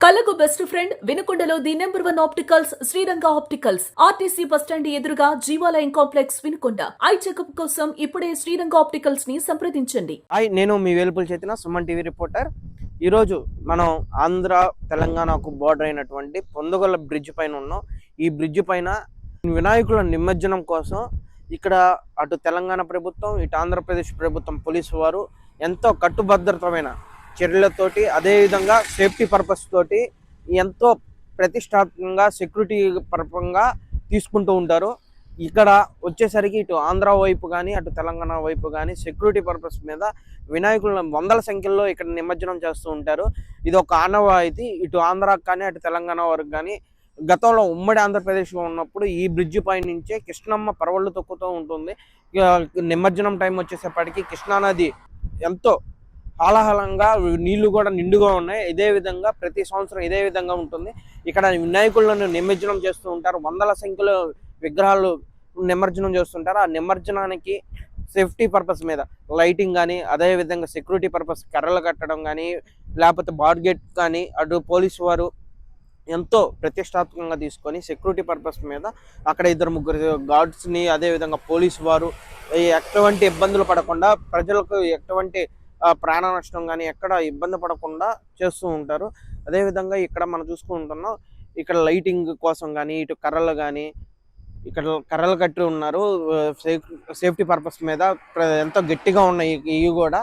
కళ్ళకు best friend వినుకొండలో the number 1 opticals Sriranga opticals RTC bus stand ఎదురుగా Jeevalayam complex Vinukonda. Eye checkup కోసం ఇప్పుడే శ్రీరంగ ఆప్టికల్స్ ని సంప్రదించండి. నేను మీ వేలుపుల చేతిన సుమన్ టీవీ రిపోర్టర్. ఈరోజు మనం ఆంధ్ర తెలంగాణకు బోర్డర్ అయినటువంటి పొందుగల బ్రిడ్జ్ పైన ఉన్నాం. ఈ బ్రిడ్జ్ పైన వినాయకుల నిమజ్జనం కోసం ఇక్కడ అటు తెలంగాణ ప్రభుత్వం ఇటు ఆంధ్రప్రదేశ్ ప్రభుత్వం పోలీసు వారు ఎంతో కట్టుబద్ధమైన చర్యలతోటి అదేవిధంగా సేఫ్టీ పర్పస్ తోటి ఎంతో ప్రతిష్టాత్మకంగా సెక్యూరిటీ పరంగా తీసుకుంటూ ఉంటారు. ఇక్కడ వచ్చేసరికి ఇటు ఆంధ్ర వైపు కానీ అటు తెలంగాణ వైపు కానీ సెక్యూరిటీ పర్పస్ మీద వినాయకులను వందల సంఖ్యలో ఇక్కడ నిమజ్జనం చేస్తూ ఉంటారు. ఇది ఒక ఆనవాయితీ. ఇటు ఆంధ్రాకు కానీ అటు తెలంగాణ వరకు కానీ గతంలో ఉమ్మడి ఆంధ్రప్రదేశ్లో ఉన్నప్పుడు ఈ బ్రిడ్జి పై నుంచే కృష్ణమ్మ పరవళ్ళు తొక్కుతూ ఉంటుంది. నిమజ్జనం టైం వచ్చేసేపటికి కృష్ణానది ఎంతో హాలాహలంగా నీళ్లు కూడా నిండుగా ఉన్నాయి. ఇదే విధంగా ప్రతి సంవత్సరం ఇదే విధంగా ఉంటుంది. ఇక్కడ వినాయకులను నిమజ్జనం చేస్తూ ఉంటారు. వందల సంఖ్యలో విగ్రహాలు నిమజ్జనం చేస్తుంటారు. ఆ నిమజ్జనానికి సేఫ్టీ పర్పస్ మీద లైటింగ్ కానీ అదేవిధంగా సెక్యూరిటీ పర్పస్ కర్రలు కట్టడం కానీ లేకపోతే బార్ గేట్ కానీ అటు పోలీసు వారు ఎంతో ప్రతిష్టాత్మకంగా తీసుకొని సెక్యూరిటీ పర్పస్ మీద అక్కడ 2-3 గార్డ్స్ని అదేవిధంగా పోలీసు వారు ఎటువంటి ఇబ్బందులు పడకుండా ప్రజలకు ఎటువంటి ప్రాణ నష్టం కానీ ఎక్కడ ఇబ్బంది పడకుండా చేస్తూ ఉంటారు. అదేవిధంగా ఇక్కడ మనం చూసుకుంటున్నాం. ఇక్కడ లైటింగ్ కోసం కానీ ఇటు కర్రలు కానీ ఇక్కడ కర్రలు కట్టి ఉన్నారు. సేఫ్టీ పర్పస్ మీద ఎంతో గట్టిగా ఉన్నాయి. ఇవి కూడా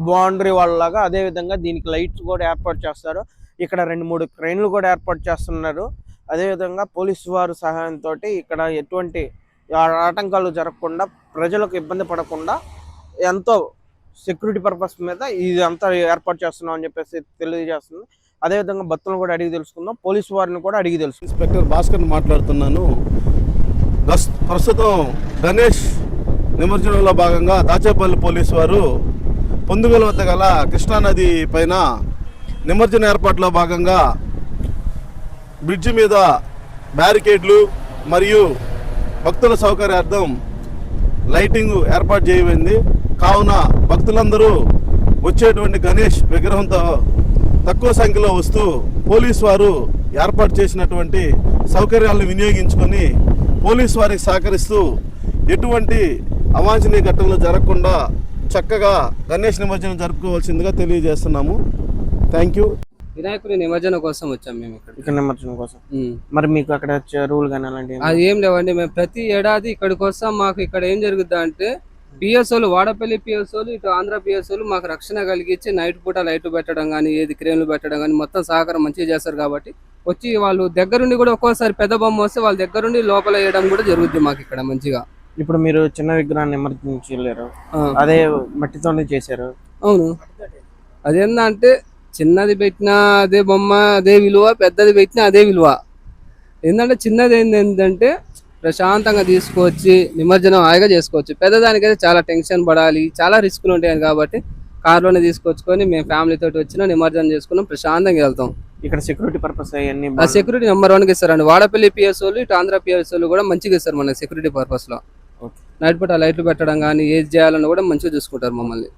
బౌండరీ వాళ్ళలాగా అదేవిధంగా దీనికి లైట్స్ కూడా ఏర్పాటు చేస్తారు. ఇక్కడ 2-3 క్రెయిన్లు కూడా ఏర్పాటు చేస్తున్నారు. అదేవిధంగా పోలీసు వారు సహాయంతో ఇక్కడ ఎటువంటి ఆటంకాలు జరగకుండా ప్రజలకు ఇబ్బంది పడకుండా ఎంతో సెక్యూరిటీ పర్పస్ మీద ఇది అంతా ఏర్పాటు చేస్తున్నాం అని చెప్పేసి తెలియజేస్తుంది. అదేవిధంగా భక్తులను కూడా అడిగి తెలుసుకుందాం. పోలీసు వారిని కూడా అడిగి తెలుసు. ఇన్స్పెక్టర్ భాస్కర్ మాట్లాడుతున్నాను. ప్రస్తుతం గణేష్ నిమజ్జనంలో భాగంగా దాచేపల్లి పోలీసు వారు పొందుగల వద్ద గల కృష్ణానది పైన నిమజ్జన ఏర్పాట్లో భాగంగా బ్రిడ్జి మీద బ్యారికేడ్లు మరియు భక్తుల సౌకర్యార్థం లైటింగ్ ఏర్పాటు చేయబడింది. కావున భక్తులందరూ వచ్చేటువంటి గణేష్ విగ్రహంతో తక్కువ సంఖ్యలో వస్తూ పోలీసు వారు ఏర్పాటు చేసినటువంటి సౌకర్యాలను వినియోగించుకొని పోలీసు వారికి సహకరిస్తూ ఎటువంటి అవాంఛనీయ ఘటనలు జరగకుండా చక్కగా గణేష్ నిమజ్జనం జరుపుకోవాల్సిందిగా తెలియజేస్తున్నాము. Thank you. వినాయకుడి నిమజ్జనం కోసం వచ్చాం మేము ఇక్కడ నిమజ్జనం కోసం. మరి మీకు అక్కడ చెరువులు కానీ అలాంటివి అది ఏం లేవండి. మేము ప్రతి ఏడాది ఇక్కడికి వస్తాం. మాకు ఇక్కడ ఏం జరుగుద్దా అంటే పిఎస్ఓలు వాడపల్లి పిఎస్ఓలు ఇటు ఆంధ్ర పిఎస్ఓలు మాకు రక్షణ కలిగించి నైట్ పూట లైట్లు పెట్టడం కానీ ఏది క్రేన్లు పెట్టడం కానీ మొత్తం సహకారం మంచిగా చేస్తారు. కాబట్టి వచ్చి వాళ్ళు దగ్గరుండి కూడా ఒక్కోసారి పెద్ద బొమ్మ వస్తే వాళ్ళ దగ్గరుండి లోపల వేయడం కూడా జరుగుద్ది మాకు ఇక్కడ మంచిగా. ఇప్పుడు మీరు చిన్న విగ్రహాన్ని నిమజ్జించలేరు, అదే మట్టితోనే చేశారు. అవును, అదేంటంటే చిన్నది పెట్టినా అదే బొమ్మ అదే విలువ, పెద్దది పెట్టినా అదే విలువ. ఏంటంటే చిన్నది ఏంటంటే ప్రశాంతంగా తీసుకొచ్చి నిమజ్జనం హాయిగా చేసుకోవచ్చు. పెద్దదానికైతే చాలా టెన్షన్ పడాలి, చాలా రిస్కులు ఉంటాయి. కాబట్టి కార్లోనే తీసుకొచ్చుకొని మేము ఫ్యామిలీ తోటి వచ్చినా నిమజ్జనం చేసుకున్నాం, ప్రశాంతంగా వెళ్తాం. ఇక్కడ సెక్యూరిటీ పర్పస్ ఆ సెక్యూరిటీ నెంబర్ 1 ఇస్తారండి. వాడపల్లి పిఎస్ఓలు ఇటు ఆంధ్ర పిఎస్ఓలు కూడా మంచిగా ఇస్తారు మన సెక్యూరిటీ పర్పస్ లో. నైట్ పూట లైట్లు పెట్టడం కానీ ఏది చేయాలన్నా కూడా మంచిగా చూసుకుంటారు మమ్మల్ని.